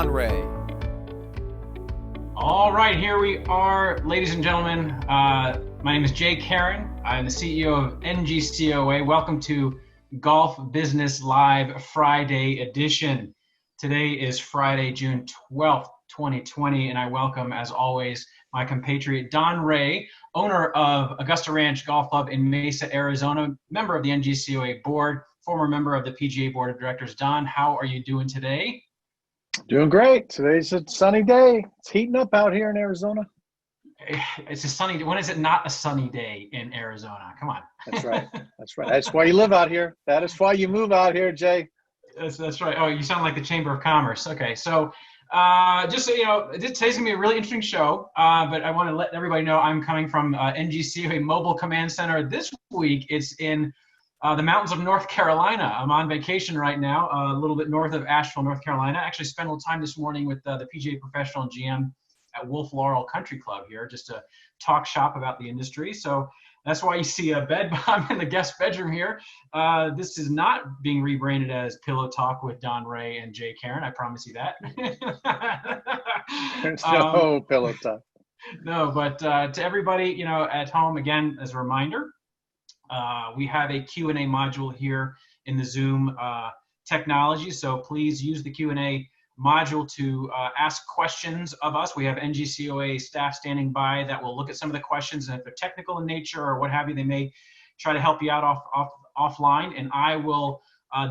Don Rea. All right, here we are, ladies and gentlemen. My name is Jay Karen. I'm the CEO of NGCOA. Welcome to Golf Business Live Friday edition. Today is Friday, June 12th, 2020, and I welcome, as always, my compatriot Don Rea, owner of Augusta Ranch Golf Club in Mesa, Arizona, member of the NGCOA board, former member of the PGA Board of Directors. Don, how are you doing today? Doing great. Today's a sunny day. It's heating up out here in Arizona. It's a sunny day. When is it not a sunny day in Arizona? Come on. That's right. That's right. That's why you live out here. That is why you move out here, Jay. That's right. Oh, you sound like the Chamber of Commerce. Okay, so just so you know, today's gonna be a really interesting show. But I want to let everybody know I'm coming from NGCOA Mobile Command Center. This week it's in the mountains of North Carolina. I'm on vacation right now, a little bit north of Asheville, North Carolina. I actually spent a little time this morning with the PGA professional and GM at Wolf Laurel Country Club here, just to talk shop about the industry. So that's why you see a bed. I'm in the guest bedroom here. This is not being rebranded as Pillow Talk with Don Rea and Jay Karen. I promise you that. There's no Pillow Talk. No, but to everybody, you know, at home, again, as a reminder, we have a Q&A module here in the Zoom technology. So please use the Q&A module to ask questions of us. We have NGCOA staff standing by that will look at some of the questions, and if they're technical in nature or what have you, they may try to help you out offline, and I will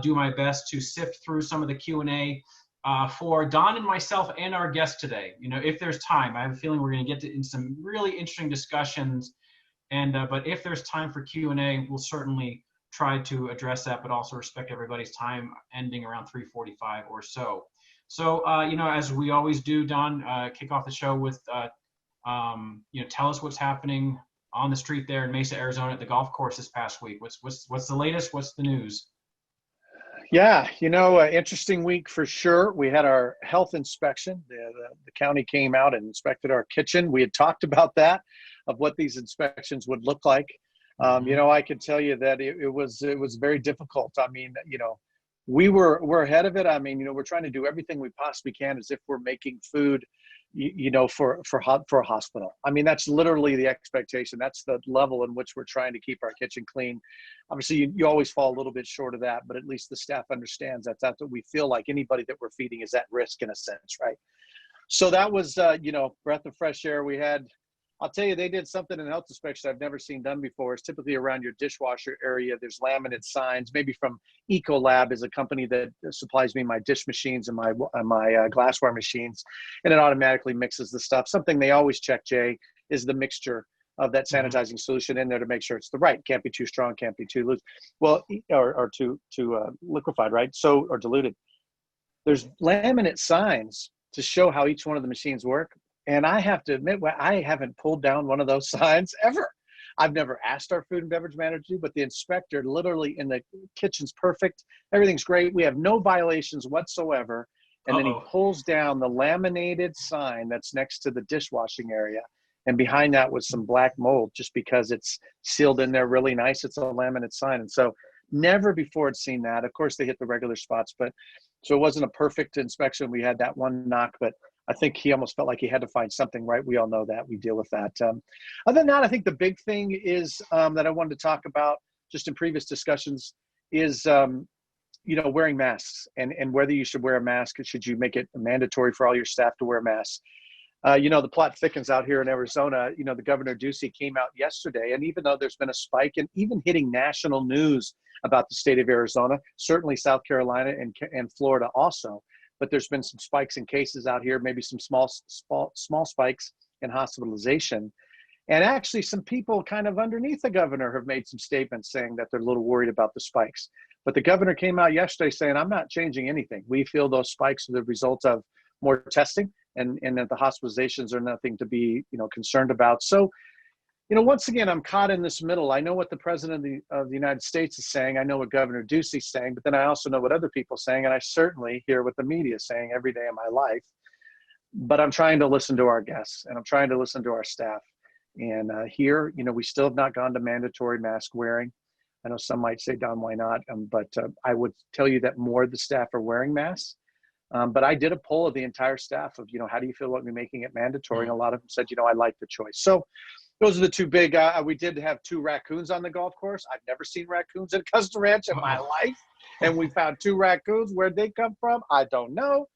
do my best to sift through some of the Q&A for Don and myself and our guest today. You know, if there's time, I have a feeling we're going to get in some really interesting discussions, and but if there's time for Q&A, we'll certainly try to address that, but also respect everybody's time ending around 3:45 or so. So, you know, as we always do, Don, kick off the show with, you know, tell us what's happening on the street there in Mesa, Arizona at the golf course this past week. What's the latest? What's the news? Yeah, you know, interesting week for sure. We had our health inspection. The county came out and inspected our kitchen. We had talked about that, of what these inspections would look like. You know, I can tell you that it was very difficult. I mean, you know, we're ahead of it. I mean, you know, we're trying to do everything we possibly can as if we're making food, you know, for a hospital. I mean, that's literally the expectation. That's the level in which we're trying to keep our kitchen clean. Obviously, you always fall a little bit short of that, but at least the staff understands that that's what we feel like. Anybody that we're feeding is at risk in a sense, right? So that was, you know, breath of fresh air. We had, I'll tell you, they did something in health inspection I've never seen done before. It's typically around your dishwasher area. There's laminate signs, maybe from Ecolab, is a company that supplies me my dish machines and my glassware machines, and it automatically mixes the stuff. Something they always check, Jay, is the mixture of that sanitizing solution in there to make sure it's the right. Can't be too strong, can't be too loose. Well, or too liquefied, right? So, or diluted. There's laminate signs to show how each one of the machines work. And I have to admit, I haven't pulled down one of those signs ever. I've never asked our food and beverage manager to, but the inspector literally in the kitchen's perfect. Everything's great. We have no violations whatsoever. And then he pulls down the laminated sign that's next to the dishwashing area. And behind that was some black mold, just because it's sealed in there really nice. It's a laminate sign. And so never before had seen that. Of course, they hit the regular spots, but so it wasn't a perfect inspection. We had that one knock, but I think he almost felt like he had to find something right. We all know that. We deal with that. Other than that, I think the big thing is that I wanted to talk about just in previous discussions is, you know, wearing masks and whether you should wear a mask. Should you make it mandatory for all your staff to wear masks? You know, the plot thickens out here in Arizona. You know, the Governor Ducey came out yesterday, and even though there's been a spike and even hitting national news about the state of Arizona, certainly South Carolina and Florida also, but there's been some spikes in cases out here, maybe some small spikes in hospitalization. And actually some people kind of underneath the governor have made some statements saying that they're a little worried about the spikes. But the governor came out yesterday saying, I'm not changing anything. We feel those spikes are the result of more testing and that the hospitalizations are nothing to be, you know, concerned about. So, you know, once again, I'm caught in this middle. I know what the president of the United States is saying. I know what Governor Ducey is saying, but then I also know what other people are saying. And I certainly hear what the media is saying every day of my life. But I'm trying to listen to our guests, and I'm trying to listen to our staff. And here, you know, we still have not gone to mandatory mask wearing. I know some might say, Don, why not? But I would tell you that more of the staff are wearing masks. But I did a poll of the entire staff of, how do you feel about me making it mandatory? And a lot of them said, I like the choice. So those are the two big, we did have 2 raccoons on the golf course. I've never seen raccoons at Augusta Ranch in my life. And we found 2 raccoons. Where'd they come from? I don't know.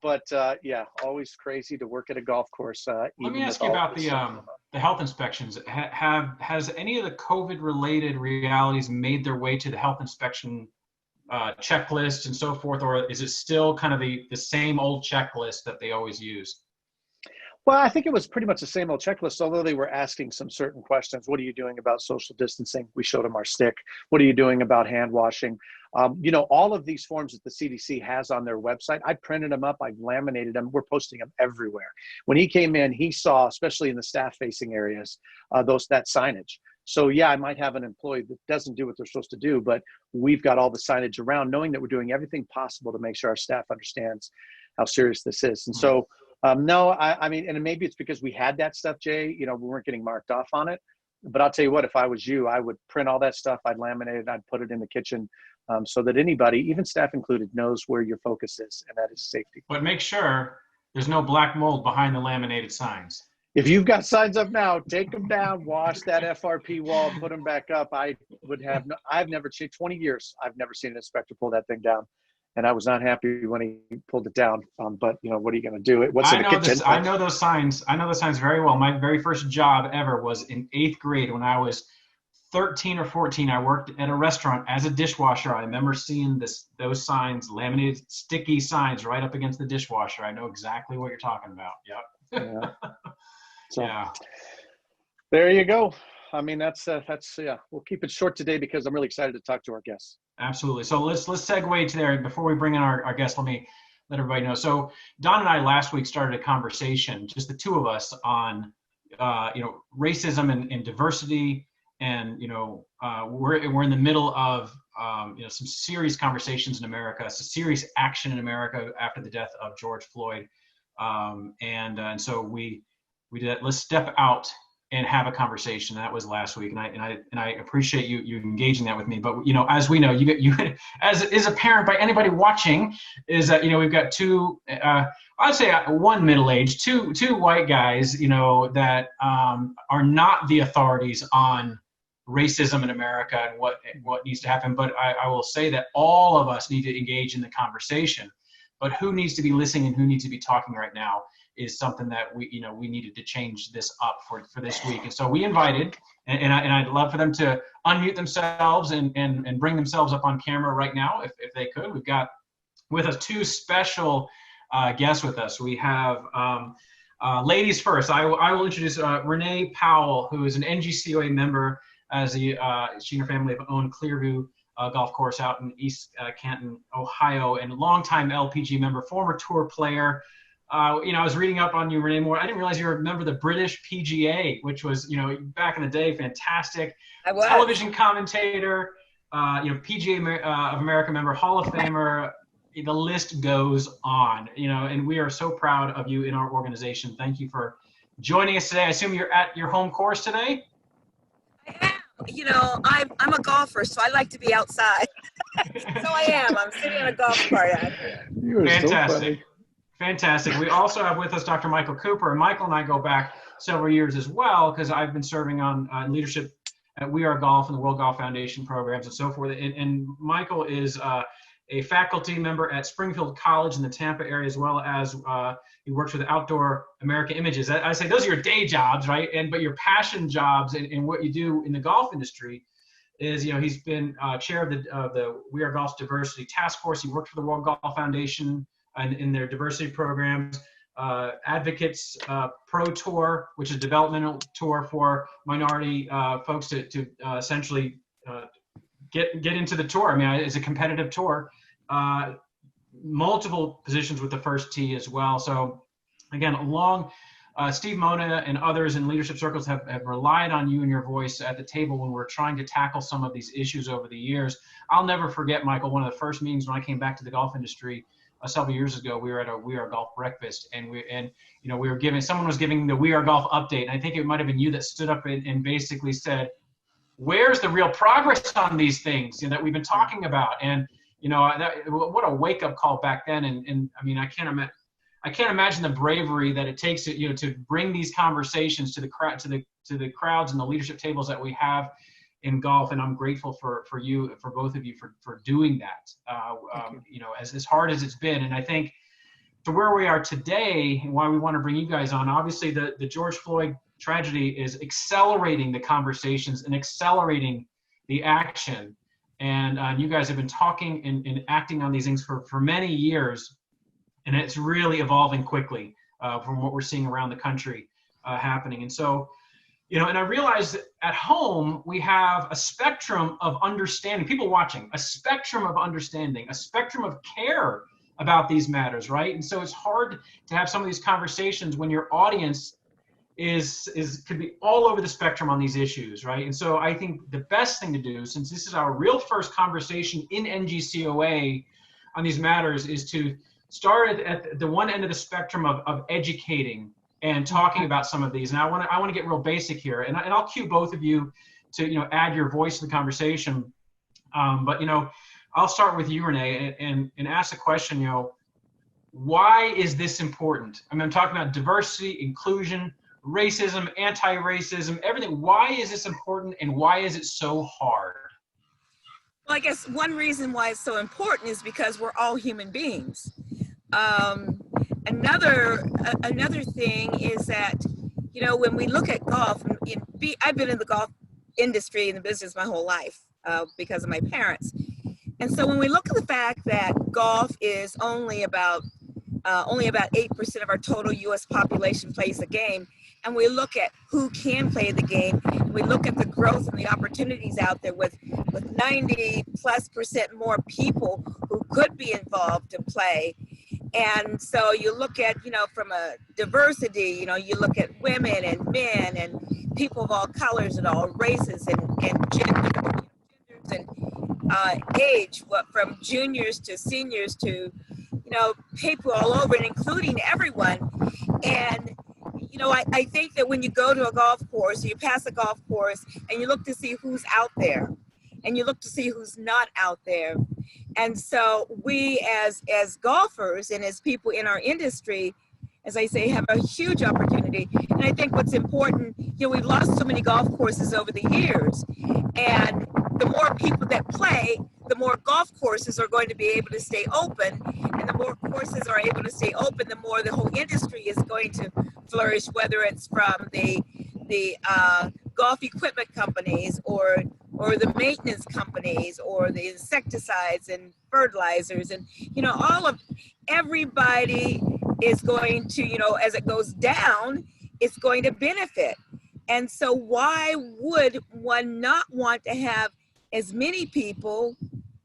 But yeah, always crazy to work at a golf course. Let me ask you about the health inspections. Has any of the COVID-related realities made their way to the health inspection checklist and so forth, or is it still kind of the same old checklist that they always use? Well, I think it was pretty much the same old checklist, although they were asking some certain questions. What are you doing about social distancing? We showed them our stick. What are you doing about hand washing? All of these forms that the CDC has on their website, I printed them up, I've laminated them. We're posting them everywhere. When he came in, he saw, especially in the staff-facing areas, that signage. So yeah, I might have an employee that doesn't do what they're supposed to do, but we've got all the signage around, knowing that we're doing everything possible to make sure our staff understands how serious this is. And so, no, I mean, and maybe it's because we had that stuff, Jay, we weren't getting marked off on it. But I'll tell you what, if I was you, I would print all that stuff, I'd laminate it, I'd put it in the kitchen so that anybody, even staff included, knows where your focus is, and that is safety. But make sure there's no black mold behind the laminated signs. If you've got signs up now, take them down, wash that FRP wall, put them back up. I've never seen 20 years. I've never seen an inspector pull that thing down. And I was not happy when he pulled it down. But what are you going to do? What's in the kitchen? I know those signs. I know those signs very well. My very first job ever was in 8th grade when I was 13 or 14. I worked at a restaurant as a dishwasher. I remember seeing those signs, laminated, sticky signs right up against the dishwasher. I know exactly what you're talking about. Yep. Yeah. So, yeah. There you go. I mean, that's we'll keep it short today because I'm really excited to talk to our guests. Absolutely. So let's segue to there. Before we bring in our guest, let me let everybody know. So Don and I last week started a conversation, just the two of us, on racism and diversity, and we're in the middle of some serious conversations in America, some serious action in America after the death of George Floyd, and so we did. Let's step out and have a conversation. That was last week, and I appreciate you engaging that with me. But as we know, you as is apparent by anybody watching, is that we've got two, I'd say one middle-aged, two white guys, that are not the authorities on racism in America and what needs to happen. But I will say that all of us need to engage in the conversation. But who needs to be listening and who needs to be talking right now is something that we needed to change this up for this week. And so we invited, and I'd love for them to unmute themselves and bring themselves up on camera right now, if they could. We've got with us 2 special guests with us. We have, ladies first, I will introduce Renee Powell, who is an NGCOA member, as she and her family have owned Clearview Golf Course out in East Canton, Ohio, and longtime LPG member, former tour player. I was reading up on you, Renee, more. I didn't realize you were a member of the British PGA, which was, back in the day, fantastic. I was. Television commentator, PGA of America member, Hall of Famer. The list goes on, and we are so proud of you in our organization. Thank you for joining us today. I assume you're at your home course today? I am. I'm a golfer, so I like to be outside. So I am. I'm sitting in a golf cart. Fantastic. Fantastic. We also have with us Dr. Michael Cooper, and Michael and I go back several years as well, because I've been serving on leadership at We Are Golf and the World Golf Foundation programs and so forth. And Michael is a faculty member at Springfield College in the Tampa area, as well as he works with Outdoor America Images. I say those are your day jobs, right? But your passion jobs and what you do in the golf industry is, he's been chair of the We Are Golf's Diversity Task Force. He worked for the World Golf Foundation and in their diversity programs, Advocates Pro Tour, which is a developmental tour for minority folks to essentially get into the tour. I mean, it's a competitive tour. Multiple positions with the First Tee as well. So again, Steve Mona and others in leadership circles have relied on you and your voice at the table when we're trying to tackle some of these issues over the years. I'll never forget, Michael, one of the first meetings when I came back to the golf industry several years ago. We were at a We Are Golf breakfast, and someone was giving the We Are Golf update, and I think it might have been you that stood up and basically said, where's the real progress on these things that we've been talking about? And you know, what a wake up call back then. And I mean, I can't imagine the bravery that it takes to, you know, to bring these conversations to the crowd, to the crowds and the leadership tables that we have in golf. And I'm grateful for you, for both of you, for doing that, you know, as hard as it's been. And I think to where we are today, and why we want to bring you guys on, obviously the George Floyd tragedy is accelerating the conversations and accelerating the action. And you guys have been talking and acting on these things for many years. And it's really evolving quickly from what we're seeing around the country happening. And so, you know, and I realize that at home, we have a spectrum of understanding, people watching, a spectrum of understanding, a spectrum of care about these matters, right? And so it's hard to have some of these conversations when your audience could be all over the spectrum on these issues, right? And so I think the best thing to do, since this is our real first conversation in NGCOA on these matters, is to start at the one end of the spectrum of educating and talking about some of these. And I want to get real basic here, and I'll cue both of you to, you know, add your voice to the conversation. But, you know, I'll start with you, Renee, and ask the question, you know, why is this important? I mean, I'm talking about diversity, inclusion, racism, anti-racism, everything. Why is this important, and why is it so hard? Well, I guess one reason why it's so important is because we're all human beings. Another thing is that, you know, when we look at golf, I've been in the golf industry and the business my whole life because of my parents. And so when we look at the fact that golf is only about 8% of our total U.S. population plays the game, and we look at who can play the game, and we look at the growth and the opportunities out there with 90+% more people who could be involved to play. And so you look at, you know, from a diversity, you know, you look at women and men and people of all colors and all races and genders and age, from juniors to seniors to, you know, people all over, and including everyone. And, you know, I think that when you go to a golf course, you pass a golf course and you look to see who's out there and you look to see who's not out there. And so we as golfers and as people in our industry, as I say, have a huge opportunity. And I think what's important, you know, we've lost so many golf courses over the years, and the more people that play, the more golf courses are going to be able to stay open. And the more courses are able to stay open, the more the whole industry is going to flourish, whether it's from the golf equipment companies or the maintenance companies or the insecticides and fertilizers, and, you know, everybody is going to, you know, as it goes down, it's going to benefit. And so why would one not want to have as many people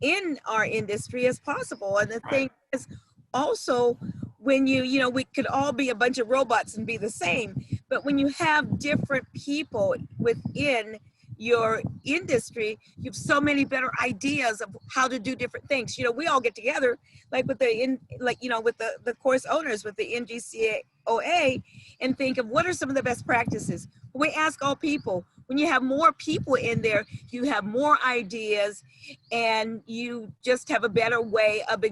in our industry as possible? And the thing is also, when you know, we could all be a bunch of robots and be the same, but when you have different people within your industry, you have so many better ideas of how to do different things. You know, we all get together, like with the course owners, with the NGCOA, and think of what are some of the best practices. We ask all people. When you have more people in there, you have more ideas, and you just have a better way of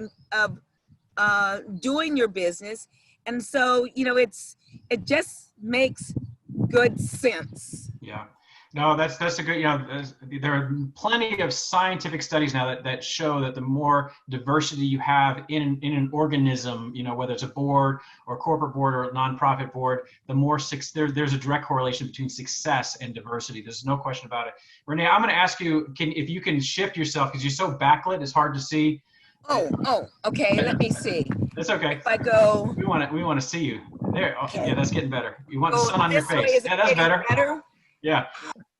doing your business. And so, you know, it just makes good sense. Yeah. No, that's a good, you know, there are plenty of scientific studies now that show that the more diversity you have in an organism, you know, whether it's a board or a corporate board or a nonprofit board, the more there's a direct correlation between success and diversity. There's no question about it. Renee, I'm going to ask you, if you can shift yourself, because you're so backlit, it's hard to see. Oh, okay. Let me see. That's okay. If I go, we want to see you there. Okay. Yeah, that's getting better. You want the sun on your this way, face. is it Yeah, that's getting better. Yeah,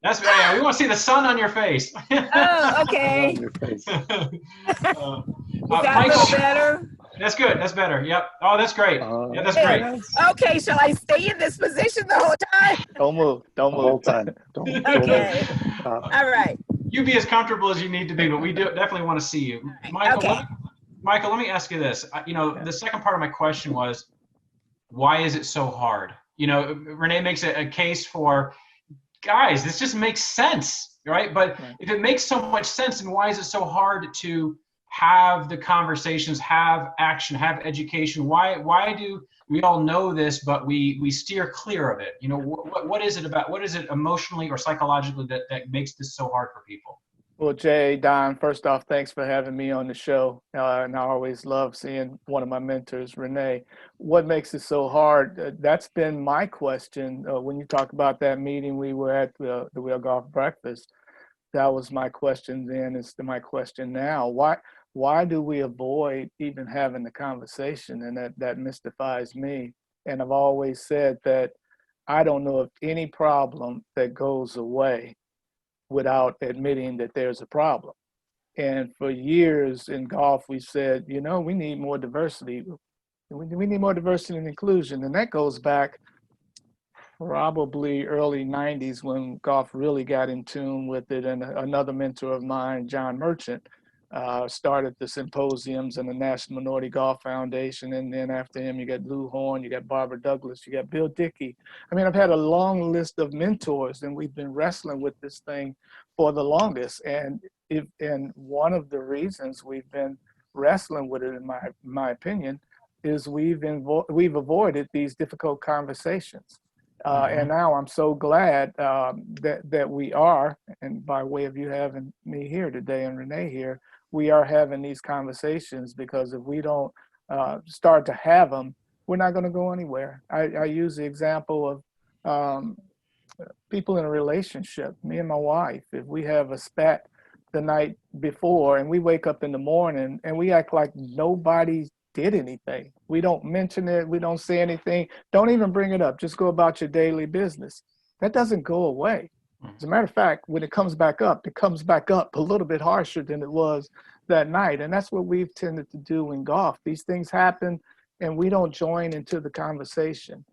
that's yeah. We want to see the sun on your face. Oh, okay. Face. Is that Michael, a little better? That's good. That's better. Yep. Oh, that's great. Yeah, that's great. Okay, shall I stay in this position the whole time? Don't move. Don't move. The whole time. Don't Okay. move. All right. You be as comfortable as you need to be, but we definitely want to see you. Right. Michael, let me ask you this. You know, the second part of my question was, why is it so hard? You know, Renee makes a case for, guys, this just makes sense, right? But if it makes so much sense, then why is it so hard to have the conversations, have action, have education? Why do we all know this, but we steer clear of it? You know, what is it about? What is it emotionally or psychologically that makes this so hard for people? Well, Jay, Don, first off, thanks for having me on the show. And I always love seeing one of my mentors, Renee. What makes it so hard? That's been my question. When you talk about that meeting, we were at the Wheel Golf Breakfast. That was my question then. It's my question now. Why do we avoid even having the conversation? And that mystifies me. And I've always said that I don't know of any problem that goes away without admitting that there's a problem. And for years in golf, we said, you know, we need more diversity. We need more diversity and inclusion. And that goes back probably early 90s when golf really got in tune with it. And another mentor of mine, John Merchant, started the symposiums and the National Minority Golf Foundation. And then after him, you got Lou Horn, you got Barbara Douglas, you got Bill Dickey. I mean, I've had a long list of mentors, and we've been wrestling with this thing for the longest. And one of the reasons we've been wrestling with it, in my opinion, is we've avoided these difficult conversations. And now I'm so glad that we are, and by way of you having me here today and Renee here, we are having these conversations, because if we don't start to have them, we're not going to go anywhere. I use the example of people in a relationship, me and my wife. If we have a spat the night before and we wake up in the morning and we act like nobody did anything, we don't mention it, we don't say anything, don't even bring it up, just go about your daily business, that doesn't go away. As a matter of fact, when it comes back up a little bit harsher than it was that night. And that's what we've tended to do in golf. These things happen and we don't join into the conversation.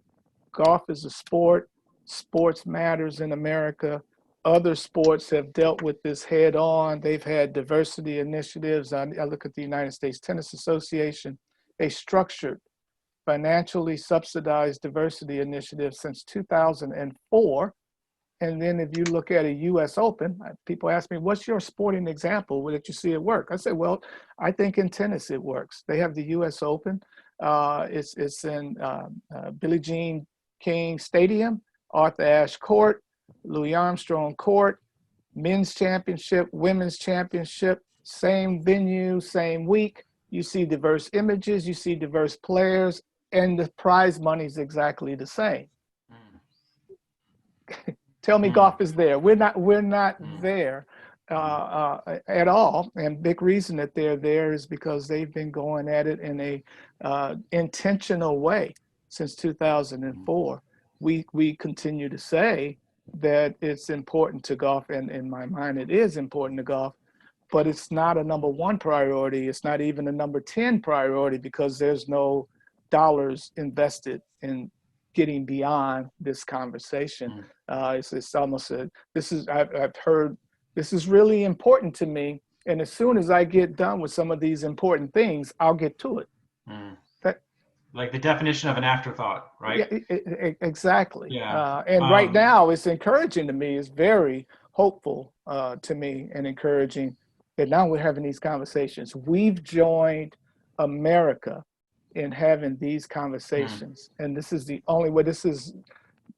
Golf is a sport. Sports matters in America. Other sports have dealt with this head on. They've had diversity initiatives. I look at the United States Tennis Association, a structured, financially subsidized diversity initiative since 2004. And then if you look at a US Open, people ask me, what's your sporting example that you see it work? I say, well, I think in tennis it works. They have the US Open. It's in Billie Jean King Stadium, Arthur Ashe Court, Louis Armstrong Court, men's championship, women's championship, same venue, same week. You see diverse images, you see diverse players, and the prize money is exactly the same. Tell me golf is there. We're not there at all. And big reason that they're there is because they've been going at it in a intentional way since 2004. We continue to say that it's important to golf, and in my mind it is important to golf, but it's not a number one priority. It's not even a number 10 priority, because there's no dollars invested in getting beyond this conversation. It's almost I've heard this is really important to me, and as soon as I get done with some of these important things, I'll get to it. Like the definition of an afterthought, right? Yeah, exactly. Yeah. And right now it's encouraging to me. It's very hopeful to me and encouraging that now we're having these conversations. We've joined America in having these conversations. And this is the only way, this is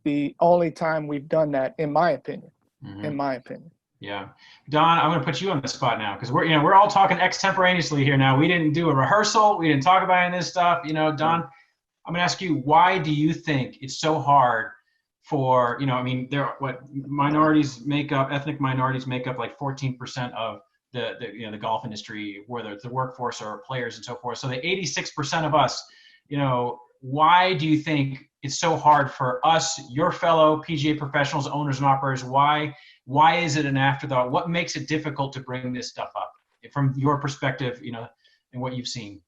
the only time we've done that, in my opinion, in my opinion. Yeah. Don, I'm going to put you on the spot now, because we're all talking extemporaneously here now. We didn't do a rehearsal. We didn't talk about any of this stuff. You know, Don, I'm going to ask you, why do you think it's so hard for, minorities make up, ethnic minorities make up like 14% of the golf industry, whether it's the workforce or players and so forth. So the 86% of us, why do you think it's so hard for us, your fellow PGA professionals, owners and operators? Why is it an afterthought? What makes it difficult to bring this stuff up from your perspective, and what you've seen?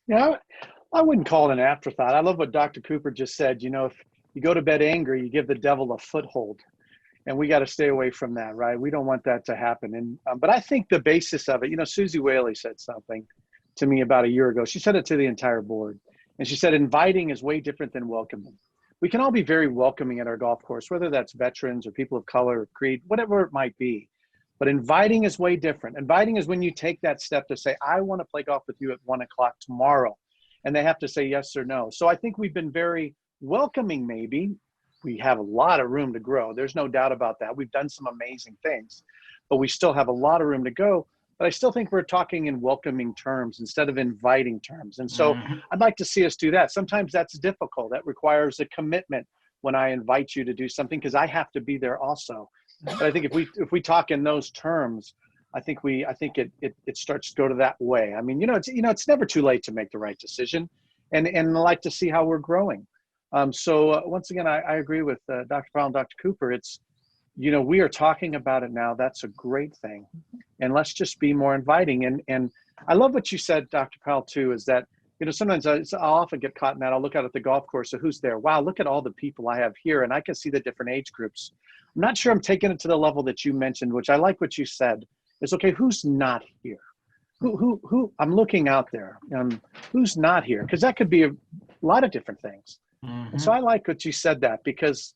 Yeah, I wouldn't call it an afterthought. I love what Dr. Cooper just said. If you go to bed angry, you give the devil a foothold. And we got to stay away from that, right? We don't want that to happen. And but I think the basis of it, Susie Whaley said something to me about a year ago. She said it to the entire board. And she said, inviting is way different than welcoming. We can all be very welcoming at our golf course, whether that's veterans or people of color or creed, whatever it might be. But inviting is way different. Inviting is when you take that step to say, I want to play golf with you at 1 o'clock tomorrow. And they have to say yes or no. So I think we've been very welcoming, maybe. We have a lot of room to grow. There's no doubt about that. We've done some amazing things, but we still have a lot of room to go. But I still think we're talking in welcoming terms instead of inviting terms. And so I'd like to see us do that. Sometimes that's difficult. That requires a commitment when I invite you to do something, because I have to be there also. But I think if we talk in those terms, I think it starts to go to that way. I mean, it's never too late to make the right decision, and I like to see how we're growing. So once again, I agree with Dr. Powell and Dr. Cooper. It's, we are talking about it now. That's a great thing. And let's just be more inviting. And I love what you said, Dr. Powell, too, is that, sometimes I'll often get caught in that. I'll look out at the golf course. So who's there? Wow, look at all the people I have here. And I can see the different age groups. I'm not sure I'm taking it to the level that you mentioned, which I like what you said. It's okay, who's not here? Who I'm looking out there. Who's not here? Because that could be a lot of different things. And so I like what you said that, because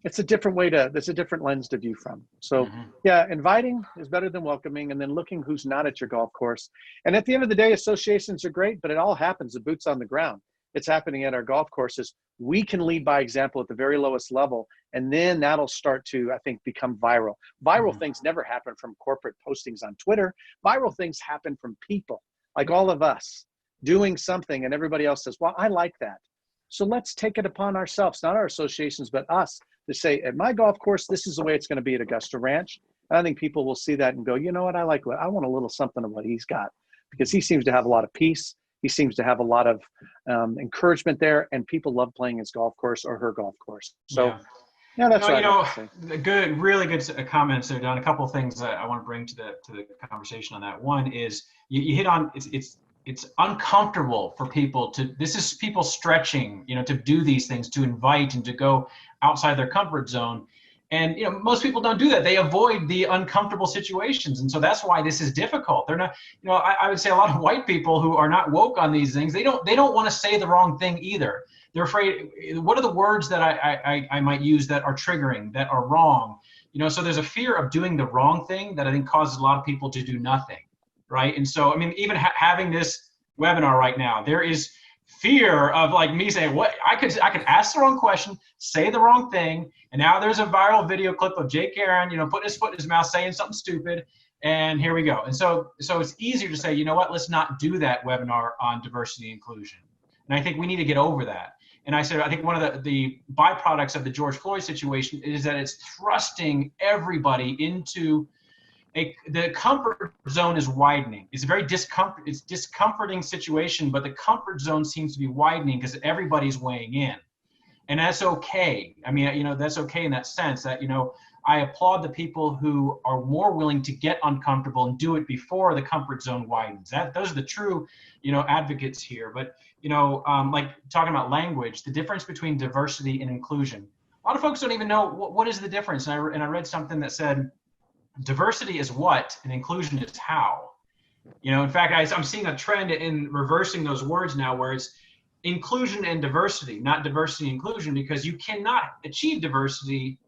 it's a different there's a different lens to view from. So yeah, inviting is better than welcoming, and then looking who's not at your golf course. And at the end of the day, associations are great, but it all happens, the boots on the ground. It's happening at our golf courses. We can lead by example at the very lowest level, and then that'll start to, I think, become viral. Viral things never happen from corporate postings on Twitter. Viral things happen from people like all of us doing something, and everybody else says, well, I like that. So let's take it upon ourselves, not our associations, but us, to say, at my golf course, this is the way it's going to be at Augusta Ranch. And I think people will see that and go, you know what, I want a little something of what he's got, because he seems to have a lot of peace. He seems to have a lot of encouragement there, and people love playing his golf course or her golf course. So yeah, that's right. Good, really good comments there, Don. A couple of things that I want to bring to the conversation on that. One is you hit on, it's uncomfortable for people this is people stretching, to do these things, to invite and to go outside their comfort zone. And, most people don't do that. They avoid the uncomfortable situations. And so that's why this is difficult. They're not, I would say a lot of white people who are not woke on these things, they don't want to say the wrong thing either. They're afraid, what are the words that I might use that are triggering, that are wrong? So there's a fear of doing the wrong thing that I think causes a lot of people to do nothing. Right. And so, I mean, even having this webinar right now, there is fear of like me saying, what I could ask the wrong question, say the wrong thing. And now there's a viral video clip of Jake Aaron, putting his foot in his mouth, saying something stupid. And here we go. And so it's easier to say, you know what, let's not do that webinar on diversity and inclusion. And I think we need to get over that. And I said, I think one of the byproducts of the George Floyd situation is that it's thrusting everybody into the comfort zone is widening. It's a very discomforting situation, but the comfort zone seems to be widening because everybody's weighing in. And that's okay. I mean, that's okay in that sense that, I applaud the people who are more willing to get uncomfortable and do it before the comfort zone widens. Those are the true, advocates here. But, like talking about language, the difference between diversity and inclusion. A lot of folks don't even know what is the difference. And I read something that said, diversity is what, and inclusion is how. In fact, I'm seeing a trend in reversing those words now, where it's inclusion and diversity, not diversity and inclusion, because you cannot achieve diversity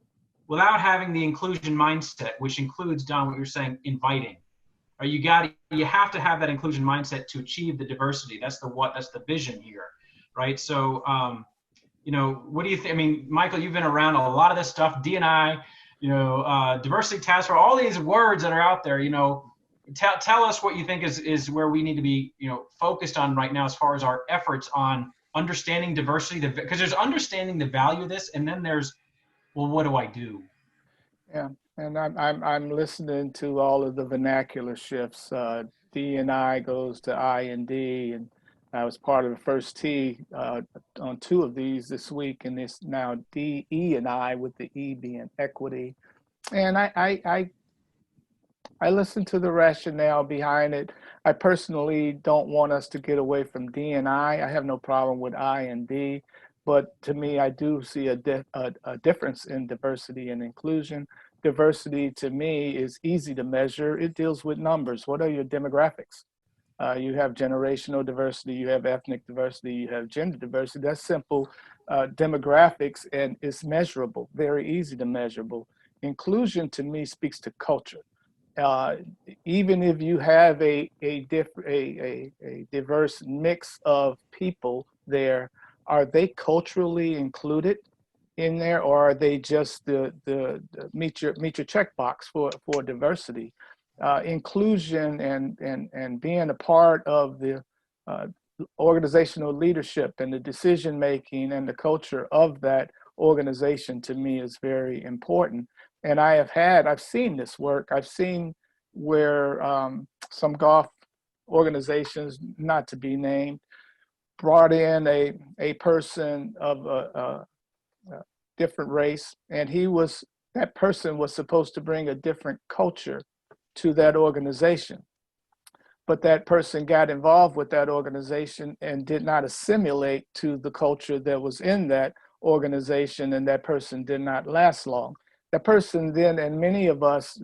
without having the inclusion mindset, which includes, Don, what you're saying, inviting. Or you have to have that inclusion mindset to achieve the diversity. That's the vision here, right? So, what do you think? I mean, Michael, you've been around a lot of this stuff, D&I, diversity task force, all these words that are out there, tell us what you think is where we need to be, focused on right now as far as our efforts on understanding diversity, because there's understanding the value of this, and then there's, well, what do I do? Yeah, and I'm listening to all of the vernacular shifts. D&I goes to I and D, and I was part of the first T on 2 of these this week, and it's now D, E, and I, with the E being equity. And I listen to the rationale behind it. I personally don't want us to get away from D and I. I have no problem with I and D, but to me, I do see a difference in diversity and inclusion. Diversity to me is easy to measure. It deals with numbers. What are your demographics? You have generational diversity, you have ethnic diversity, you have gender diversity. That's simple demographics, and it's measurable, very easy to measurable. Inclusion to me speaks to culture. even if you have a diverse mix of people there, are they culturally included in there, or are they just the meet your checkbox for diversity? Inclusion and being a part of the organizational leadership and the decision making and the culture of that organization, to me, is very important. And I've seen this work. I've seen where some golf organizations, not to be named, brought in a person of a different race, and that person was supposed to bring a different culture to that organization. But that person got involved with that organization and did not assimilate to the culture that was in that organization, and that person did not last long. That person then, and many of us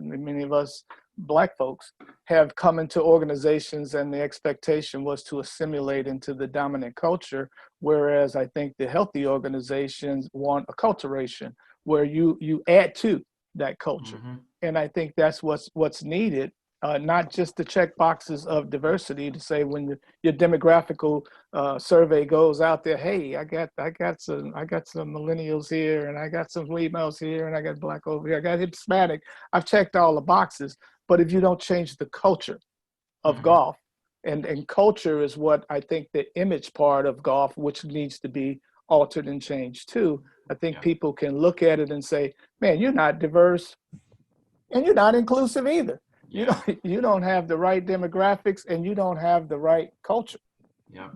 Black folks, have come into organizations and the expectation was to assimilate into the dominant culture, whereas I think the healthy organizations want acculturation, where you add to that culture. Mm-hmm. And I think that's what's needed. Not just the check boxes of diversity to say when your demographical survey goes out there, hey, I got some millennials here, and I got some females here, and I got Black over here, I got Hispanic. I've checked all the boxes. But if you don't change the culture of golf, and culture is what I think the image part of golf, which needs to be altered and changed too. I think people can look at it and say, man, you're not diverse and you're not inclusive either. You don't have the right demographics, and you don't have the right culture. Yeah.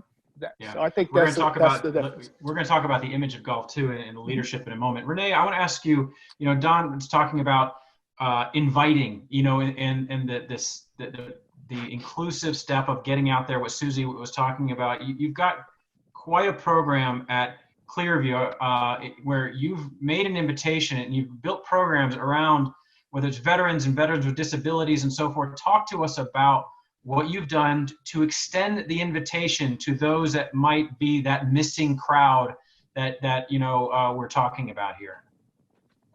So I think we're that's going to talk about the image of golf too, and the leadership in a moment. Renee, I want to ask you. Don was talking about inviting, and the inclusive step of getting out there. What Susie was talking about. You've got quite a program at Clearview where you've made an invitation and you've built programs around, whether it's veterans and veterans with disabilities and so forth. Talk to us about what you've done to extend the invitation to those that might be that missing crowd that we're talking about here.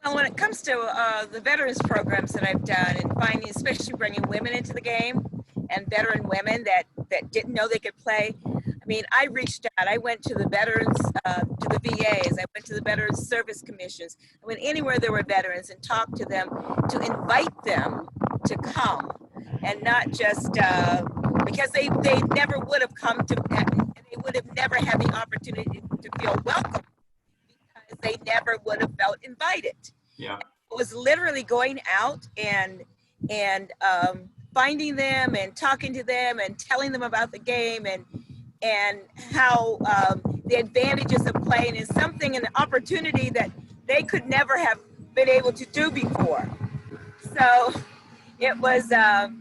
Well, when it comes to the veterans programs that I've done, and finding, especially bringing women into the game, and veteran women that didn't know they could play. I mean, I reached out. I went to the veterans, to the VAs. I went to the Veterans Service Commissions. I went anywhere there were veterans and talked to them to invite them to come, and not just because they never would have come to, they would have never had the opportunity to feel welcome because they never would have felt invited. Yeah, it was literally going out and finding them and talking to them and telling them about the game and how the advantages of playing is something, an opportunity that they could never have been able to do before. So it was, I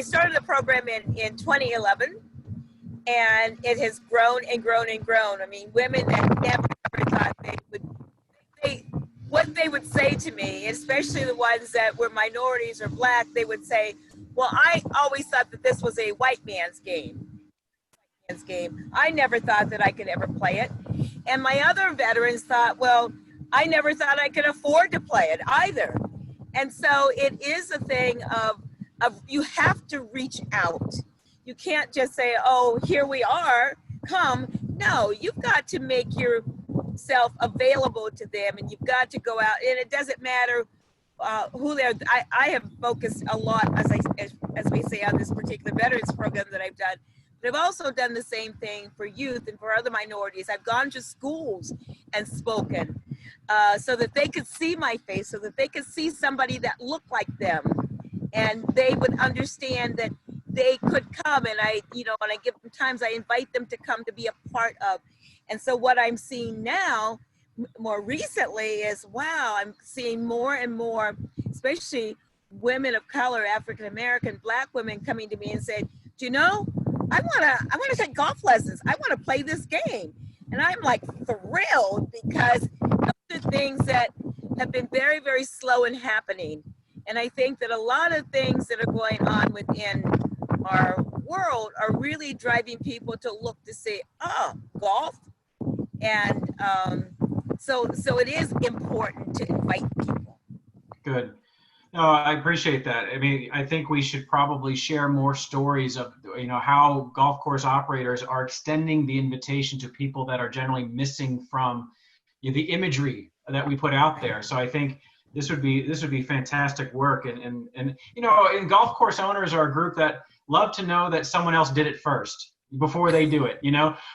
started the program in 2011, and it has grown and grown and grown. I mean, women that never thought what they would say to me, especially the ones that were minorities or Black, they would say, well, I always thought that this was a white man's game. I never thought that I could ever play it. And my other veterans thought, well, I never thought I could afford to play it either. And so it is a thing of you have to reach out. You can't just say, oh, here we are, come. No, you've got to make yourself available to them, and you've got to go out, and it doesn't matter who they're. I have focused a lot, as we say, on this particular veterans program that I've done, but I've also done the same thing for youth and for other minorities. I've gone to schools and spoken so that they could see my face, so that they could see somebody that looked like them, and they would understand that they could come. And when I give them times, I invite them to come to be a part of. And so what I'm seeing now, more recently, is wow, I'm seeing more and more, especially women of color, African-American, Black women coming to me and saying, do you know, I want to take golf lessons. I want to play this game. And I'm like thrilled, because those are things that have been very, very slow in happening. And I think that a lot of things that are going on within our world are really driving people to look to say, oh, golf. And so it is important to invite people. Good. No, I appreciate that. I mean, I think we should probably share more stories of, how golf course operators are extending the invitation to people that are generally missing from the imagery that we put out there. So I think this would be fantastic work. And golf course owners are a group that love to know that someone else did it first before they do it.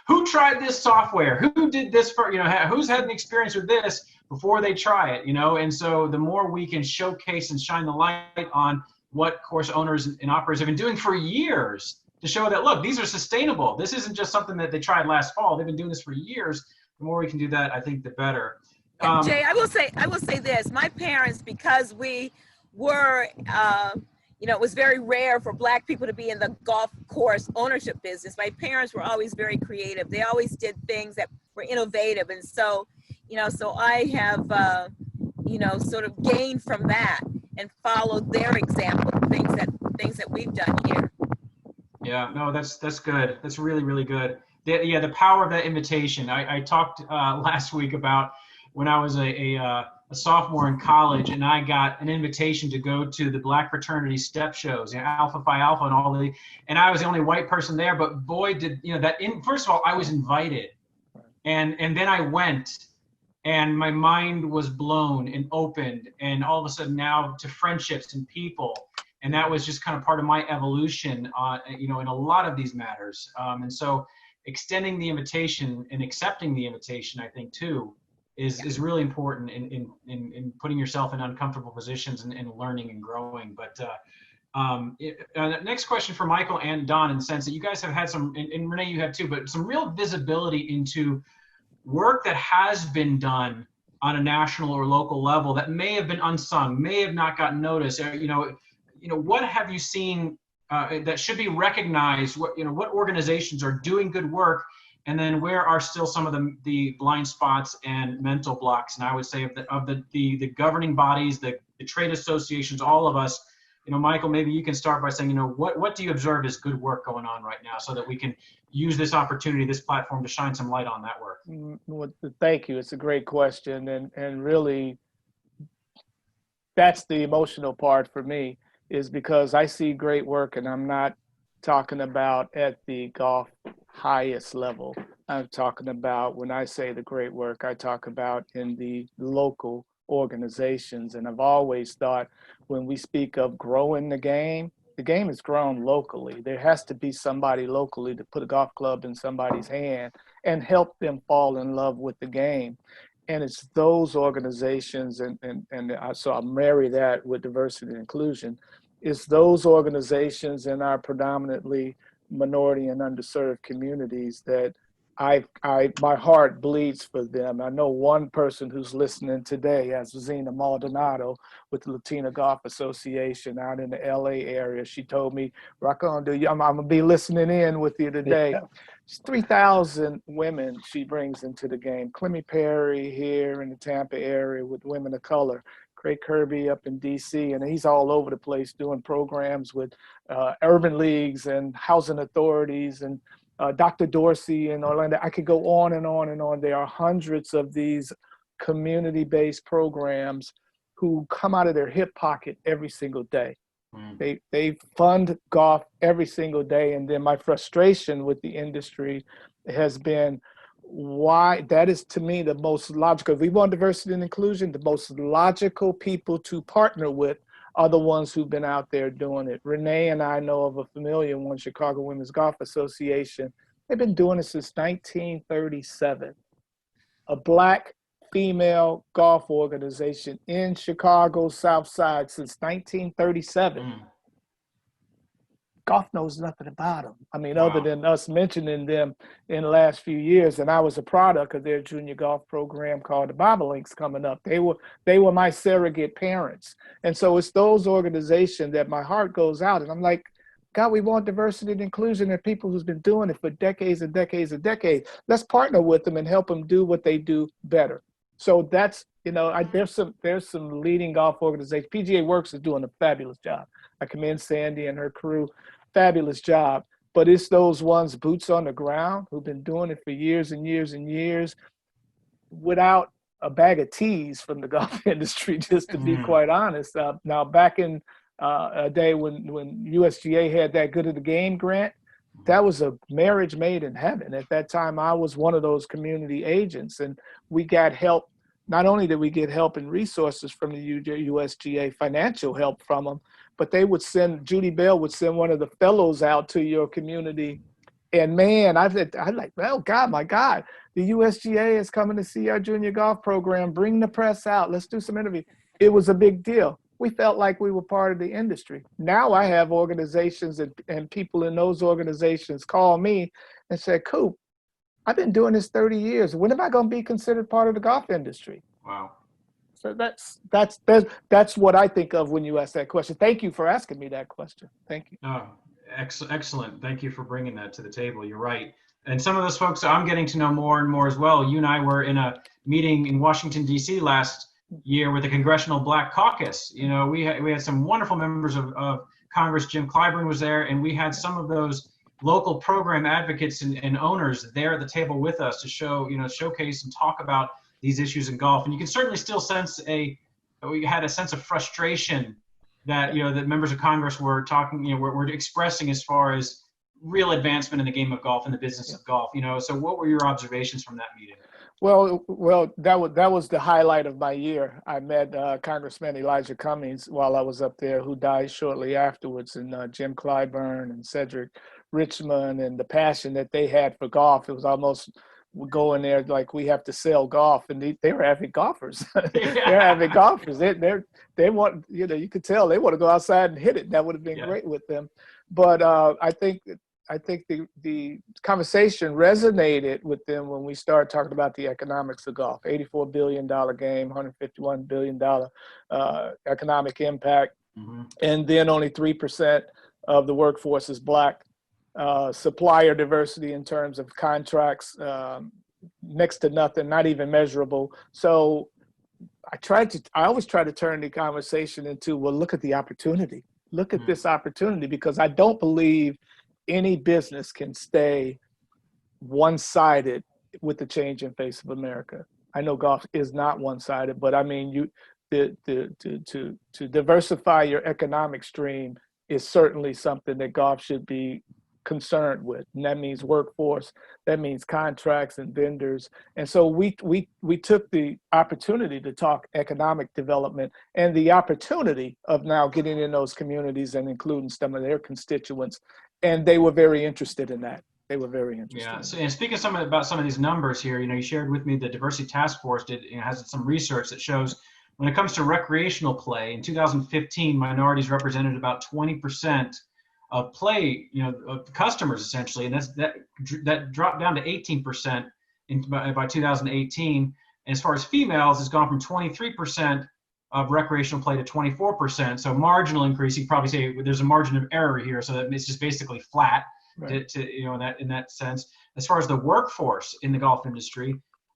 Who tried this software? Who did this for? Who's had an experience with this before they try it? And so the more we can showcase and shine the light on what course owners and operators have been doing for years to show that, look, these are sustainable. This isn't just something that they tried last fall. They've been doing this for years. The more we can do that, I think the better. Jay, I will say this. My parents, because we were, it was very rare for Black people to be in the golf course ownership business. My parents were always very creative. They always did things that were innovative. And so, so I have, sort of gained from that and followed their example, things that we've done here. Yeah, no, that's good. That's really, really good. The power of that invitation. I talked last week about when I was a sophomore in college, and I got an invitation to go to the Black fraternity step shows, Alpha Phi Alpha and all the, and I was the only white person there. But boy, did first of all, I was invited, and then I went, and my mind was blown and opened, and all of a sudden now to friendships and people, and that was just kind of part of my evolution, in a lot of these matters, and so extending the invitation and accepting the invitation, I think too, is really important in putting yourself in uncomfortable positions and learning and growing. But next question for Michael and Don, in the sense that you guys have had some, and Renee, you have too, but some real visibility into work that has been done on a national or local level that may have been unsung, may have not gotten noticed. What have you seen that should be recognized? What organizations are doing good work? And then where are still some of the blind spots and mental blocks? And I would say of the governing bodies, the trade associations, all of us, Michael, maybe you can start by saying, what do you observe as good work going on right now, so that we can use this opportunity, this platform, to shine some light on that work? Well, thank you. It's a great question. And really, that's the emotional part for me, is because I see great work, and I'm not talking about at the golf highest level. I'm talking about, when I say the great work, I talk about in the local organizations. And I've always thought, when we speak of growing the game is grown locally. There has to be somebody locally to put a golf club in somebody's hand and help them fall in love with the game. And it's those organizations, and so I marry that with diversity and inclusion. It's those organizations in our predominantly minority and underserved communities that my heart bleeds for them. I know one person who's listening today, as Zena Maldonado with the Latina Golf Association out in the LA area. She told me, rock on, dude, I'm gonna be listening in with you today. Yeah. It's 3,000 women she brings into the game. Clemmy Perry here in the Tampa area with women of color. Craig Kirby up in DC, and he's all over the place doing programs with urban leagues and housing authorities, and Dr. Dorsey in Orlando. I could go on and on and on. There are hundreds of these community-based programs who come out of their hip pocket every single day. They fund golf every single day. And then my frustration with the industry has been, why that is, to me, the most logical. If we want diversity and inclusion, the most logical people to partner with are the ones who've been out there doing it. Renee and I know of a familiar one, Chicago Women's Golf Association. They've been doing it since 1937. A Black female golf organization in Chicago's South Side since 1937. Golf knows nothing about them. I mean, other than us mentioning them in the last few years. And I was a product of their junior golf program called the Bobolinks coming up. They were my surrogate parents. And so it's those organizations that my heart goes out. And I'm like, God, we want diversity and inclusion. There are people who's been doing it for decades and decades and decades. Let's partner with them and help them do what they do better. So that's, there's some leading golf organizations. PGA Works is doing a fabulous job. I commend Sandy and her crew. Fabulous job. But it's those ones, boots on the ground, who've been doing it for years and years and years without a bag of teas from the golf industry, just to be quite honest. Now, back in a day when USGA had that Good of the Game grant, that was a marriage made in heaven. At that time, I was one of those community agents, and we got help. Not only did we get help and resources from the USGA, financial help from them, but they would send, Judy Bell would send one of the fellows out to your community. And man, I'm like, oh God, my God, the USGA is coming to see our junior golf program. Bring the press out. Let's do some interviews. It was a big deal. We felt like we were part of the industry. Now I have organizations and people in those organizations call me and say, Coop, I've been doing this 30 years. When am I going to be considered part of the golf industry? Wow. So that's what I think of when you ask that question. Thank you for asking me that question. Thank you. Oh, excellent. Thank you for bringing that to the table. You're right. And some of those folks I'm getting to know more and more as well. You and I were in a meeting in Washington, D.C. last year with the Congressional Black Caucus. You know, we had some wonderful members of Congress. Jim Clyburn was there, and we had some of those local program advocates and owners there at the table with us to showcase and talk about these issues in golf. And you can certainly still sense we had a sense of frustration that, that members of Congress were talking, were expressing as far as real advancement in the game of golf and the business of golf. So what were your observations from that meeting? Well, that was the highlight of my year. I met Congressman Elijah Cummings while I was up there, who died shortly afterwards, and Jim Clyburn and Cedric Richmond, and the passion that they had for golf. It was almost, we go in there like we have to sell golf, and they were avid golfers. They're avid golfers. They want, you could tell they want to go outside and hit it. That would have been great with them. But I think the conversation resonated with them when we started talking about the economics of golf. $84 billion game, $151 billion economic impact, and then only 3% of the workforce is Black. Supplier diversity in terms of contracts, next to nothing, not even measurable. So I always try to turn the conversation into, well, look at the opportunity. Look at this opportunity, because I don't believe any business can stay one-sided with the changing face of America. I know golf is not one-sided, but I mean, to diversify your economic stream is certainly something that golf should be concerned with. And that means workforce, that means contracts and vendors. And so we took the opportunity to talk economic development and the opportunity of now getting in those communities and including some of their constituents. And they were very interested in that. They were very interested. Yeah. So, and speaking about some of these numbers here, you shared with me the Diversity Task Force has some research that shows when it comes to recreational play, in 2015, minorities represented about 20% of play, of customers essentially, and that dropped down to 18% by 2018. And as far as females, it's gone from 23% of recreational play to 24%. So marginal increase. You probably say there's a margin of error here, so that it's just basically flat. Right. In that sense. As far as the workforce in the golf industry,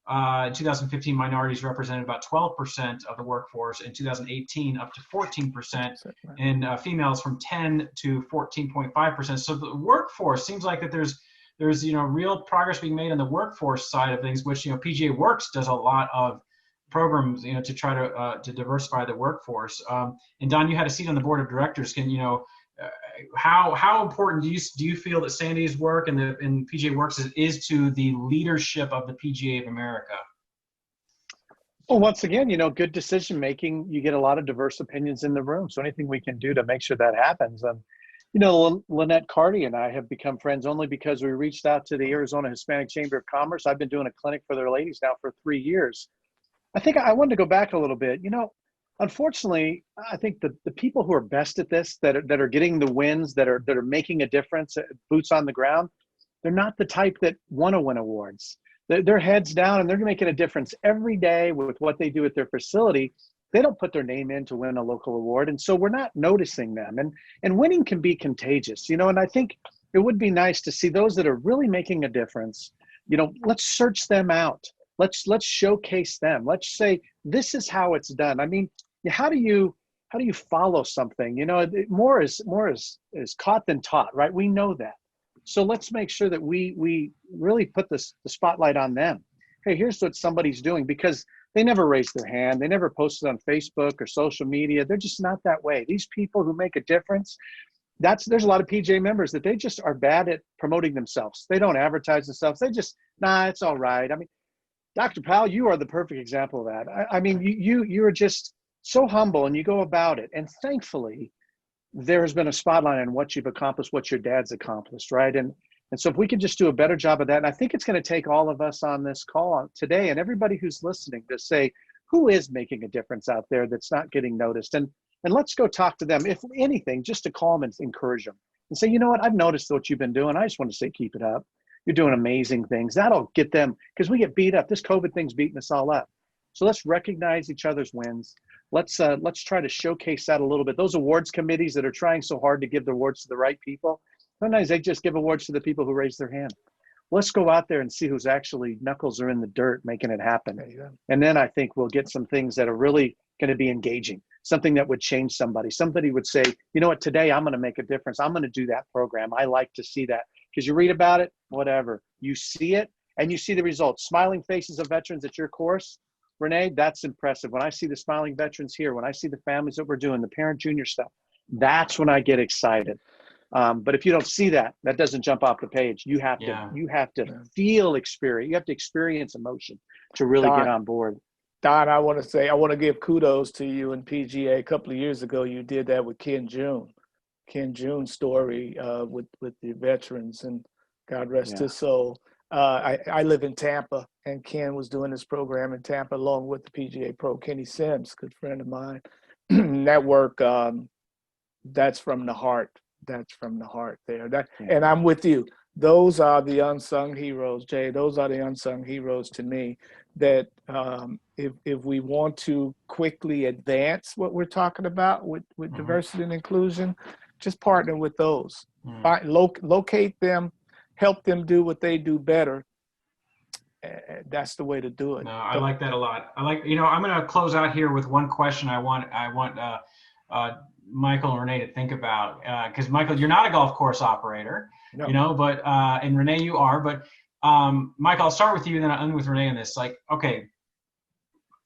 in 2015, minorities represented about 12% of the workforce. In 2018, up to 14%, and females from 10 to 14.5%. So the workforce seems like that there's real progress being made on the workforce side of things, which PGA Works does a lot of programs to try to diversify the workforce. And Don, you had a seat on the board of directors. Can how important do you feel that Sandy's work and PGA Works is to the leadership of the PGA of America? Well, once again, good decision making. You get a lot of diverse opinions in the room. So anything we can do to make sure that happens. And Lynette Carty and I have become friends only because we reached out to the Arizona Hispanic Chamber of Commerce. I've been doing a clinic for their ladies now for 3 years. I think I wanted to go back a little bit. Unfortunately, I think the people who are best at this, that are getting the wins, that are making a difference, boots on the ground, they're not the type that want to win awards. They're heads down, and they're making a difference every day with what they do at their facility. They don't put their name in to win a local award, and so we're not noticing them. And winning can be contagious, and I think it would be nice to see those that are really making a difference. Let's search them out. Let's showcase them. Let's say this is how it's done. I mean, how do you follow something? More is caught than taught, right? We know that. So let's make sure that we really put the spotlight on them. Hey, here's what somebody's doing, because They never raised their hand. They never posted on Facebook or social media. They're just not that way. These people who make a difference, there's a lot of PGA members that they just are bad at promoting themselves. They don't advertise themselves. They just, nah, it's all right. I mean, Dr. Powell, you are the perfect example of that. I mean, you are just so humble and you go about it. And thankfully, there has been a spotlight on what you've accomplished, what your dad's accomplished, right? And so if we could just do a better job of that, and I think it's going to take all of us on this call today and everybody who's listening to say, who is making a difference out there that's not getting noticed? And let's go talk to them, if anything, just to call them and encourage them and say, you know what, I've noticed what you've been doing. I just want to say, keep it up. You're doing amazing things. That'll get them, because we get beat up. This COVID thing's beating us all up. So let's recognize each other's wins. Let's try to showcase that a little bit. Those awards committees that are trying so hard to give the awards to the right people, sometimes they just give awards to the people who raise their hand. Let's go out there and see who's actually knuckles are in the dirt making it happen. And then I think we'll get some things that are really going to be engaging, something that would change somebody. Somebody would say, you know what, today I'm going to make a difference. I'm going to do that program. I like to see that, because you read about it, whatever. You see it and you see the results. Smiling faces of veterans at your course, Renee, that's impressive. When I see the smiling veterans here, when I see the families that we're doing, the parent junior stuff, that's when I get excited. But if you don't see that, that doesn't jump off the page. You have to feel experience. You have to experience emotion to really get on board. Don, I want to give kudos to you and PGA. A couple of years ago, you did that with Ken June's story with the veterans, and God rest his soul. I live in Tampa, and Ken was doing this program in Tampa along with the PGA Pro, Kenny Sims, good friend of mine. That work, that's from the heart. That's from the heart there. And I'm with you. Those are the unsung heroes, Jay. Those are the unsung heroes to me, that if we want to quickly advance what we're talking about with diversity and inclusion, just partner with those. Locate them, help them do what they do better. That's the way to do it. No, I like that a lot. I'm going to close out here with one question I want Michael and Renee to think about, because Michael, you're not a golf course operator, no. But and Renee, you are. But Michael, I'll start with you, and then I'll end with Renee on this. Like, okay,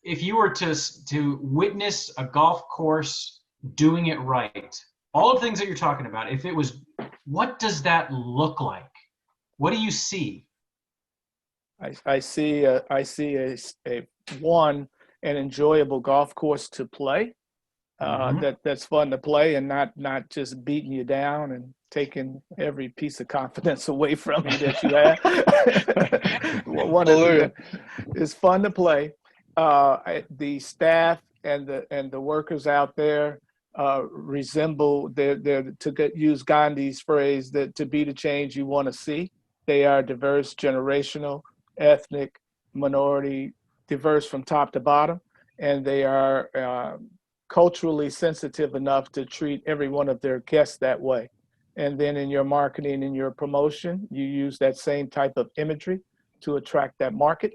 if you were to witness a golf course doing it right, all of the things that you're talking about, if it was, what does that look like? What do you see? I see an enjoyable golf course to play. That's fun to play, and not just beating you down and taking every piece of confidence away from you that you have. It's fun to play. The staff and the workers out there resemble use Gandhi's phrase, that to be the change you want to see. They are diverse, generational, ethnic, minority, diverse from top to bottom, and they are culturally sensitive enough to treat every one of their guests that way. And then in your marketing and your promotion, you use that same type of imagery to attract that market,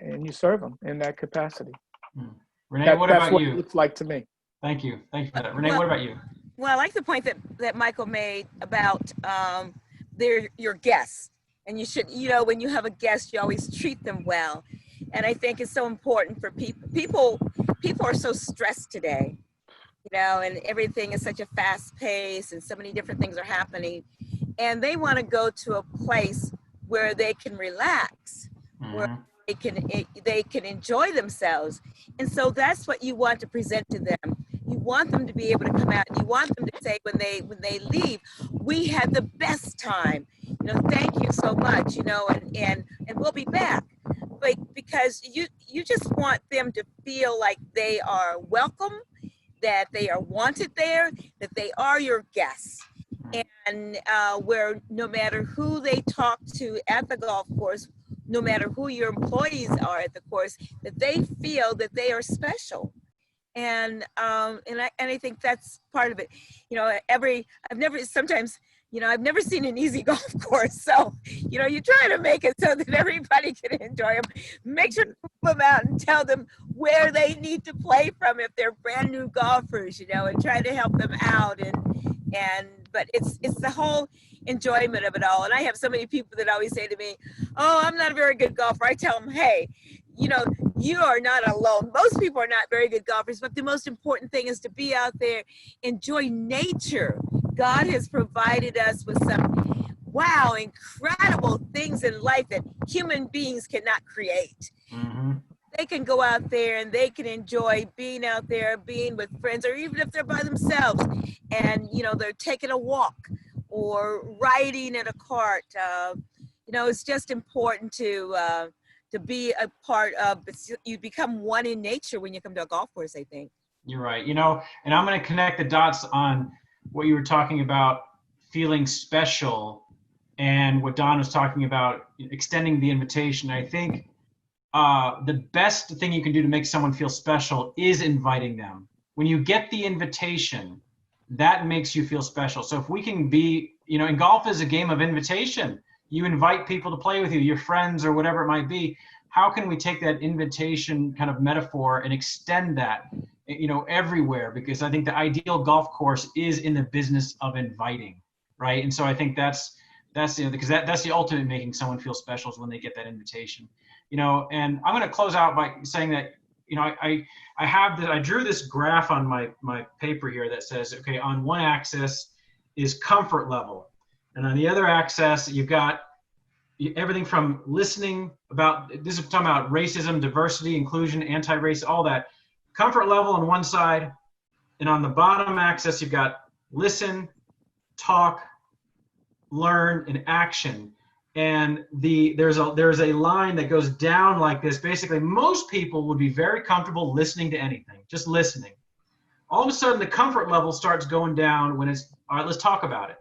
and you serve them in that capacity. Renee, what about you? That's what it looks like to me. Thank you for that. Renee, what about you? Well, I like the point that Michael made about they're your guests, and you should, when you have a guest, you always treat them well. And I think it's so important for people are so stressed today, and everything is such a fast pace, and so many different things are happening, and they want to go to a place where they can relax, where they can enjoy themselves. And so that's what you want to present to them. You want them to be able to come out, and you want them to say when they leave, we had the best time. Thank you so much, and we'll be back. But because you just want them to feel like they are welcome, that they are wanted there, that they are your guests. And where no matter who they talk to at the golf course, no matter who your employees are at the course, that they feel that they are special. And I think that's part of it. I've never seen an easy golf course. So, you try to make it so that everybody can enjoy them. Make sure to pull them out and tell them where they need to play from if they're brand new golfers, and try to help them out. But it's the whole enjoyment of it all. And I have so many people that always say to me, oh, I'm not a very good golfer. I tell them, hey, you know, you are not alone. Most people are not very good golfers, but the most important thing is to be out there, enjoy nature. God has provided us with some, wow, incredible things in life that human beings cannot create. Mm-hmm. They can go out there and they can enjoy being out there, being with friends, or even if they're by themselves and, you know, they're taking a walk or riding in a cart. You know, it's just important to be a part of, you become one in nature when you come to a golf course, I think. You're right. You know, and I'm going to connect the dots on what you were talking about, feeling special, and what Don was talking about, extending the invitation. I think the best thing you can do to make someone feel special is inviting them. When you get the invitation, that makes you feel special. So if we can be, you know, and golf is a game of invitation. You invite people to play with you, your friends or whatever it might be. How can we take that invitation kind of metaphor and extend that, you know, everywhere? Because I think the ideal golf course is in the business of inviting, right? And so I think that's you know, because that's the ultimate making someone feel special is when they get that invitation, you know. And I'm going to close out by saying that, you know, I drew this graph on my paper here that says, okay, on one axis is comfort level. And on the other axis, you've got everything from listening about, this is talking about racism, diversity, inclusion, anti-race, all that. Comfort level on one side. And on the bottom axis, you've got listen, talk, learn, and action. And there's a line that goes down like this. Basically, most people would be very comfortable listening to anything, just listening. All of a sudden, the comfort level starts going down when it's, all right, let's talk about it.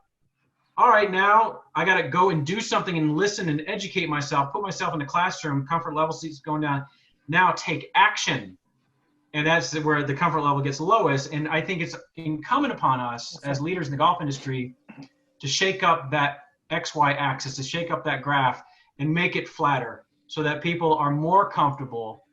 All right, now I got to go and do something and listen and educate myself, put myself in the classroom, comfort level seats going down. Now take action. And that's where the comfort level gets lowest. And I think it's incumbent upon us as leaders in the golf industry to shake up that XY axis, to shake up that graph and make it flatter so that people are more comfortable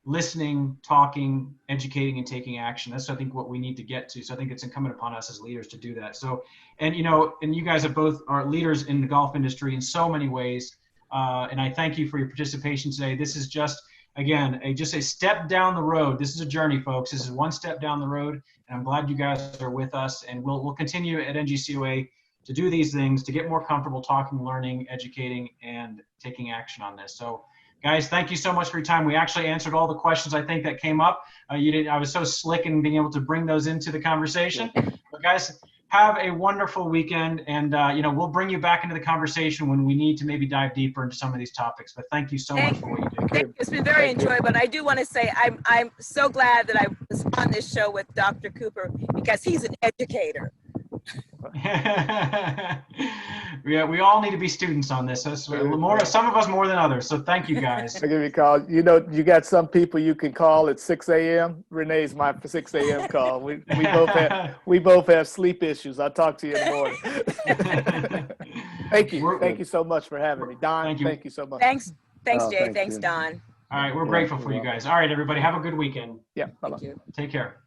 listening, talking, educating, and taking action. That's, I think, what we need to get to. So I think it's incumbent upon us as leaders to do that. So, and, you know, and you guys are leaders in the golf industry in so many ways. And I thank you for your participation today. This is just, again, just a step down the road. This is a journey, folks. This is one step down the road. And I'm glad you guys are with us. And we'll continue at NGCOA to do these things, to get more comfortable talking, learning, educating, and taking action on this. So, guys, thank you so much for your time. We actually answered all the questions I think that came up. I was so slick in being able to bring those into the conversation. But guys, have a wonderful weekend, and you know, we'll bring you back into the conversation when we need to maybe dive deeper into some of these topics. But thank you so much for what you do. It's been very enjoyable. I do want to say I'm so glad that I was on this show with Dr. Cooper, because he's an educator. Yeah, we all need to be students on this. That's more, some of us more than others. So thank you, guys. I'll give you a call. You know, you got some people you can call at 6 a.m. Renee's my 6 a.m. call. We both have sleep issues. I'll talk to you in the morning. Thank you. Thank you so much for having me. Don, thank you so much. Thanks, Jay. Thanks, Don. All right, we're grateful for you guys. All right, everybody, have a good weekend. Yeah, bye-bye. Thank you. Take care.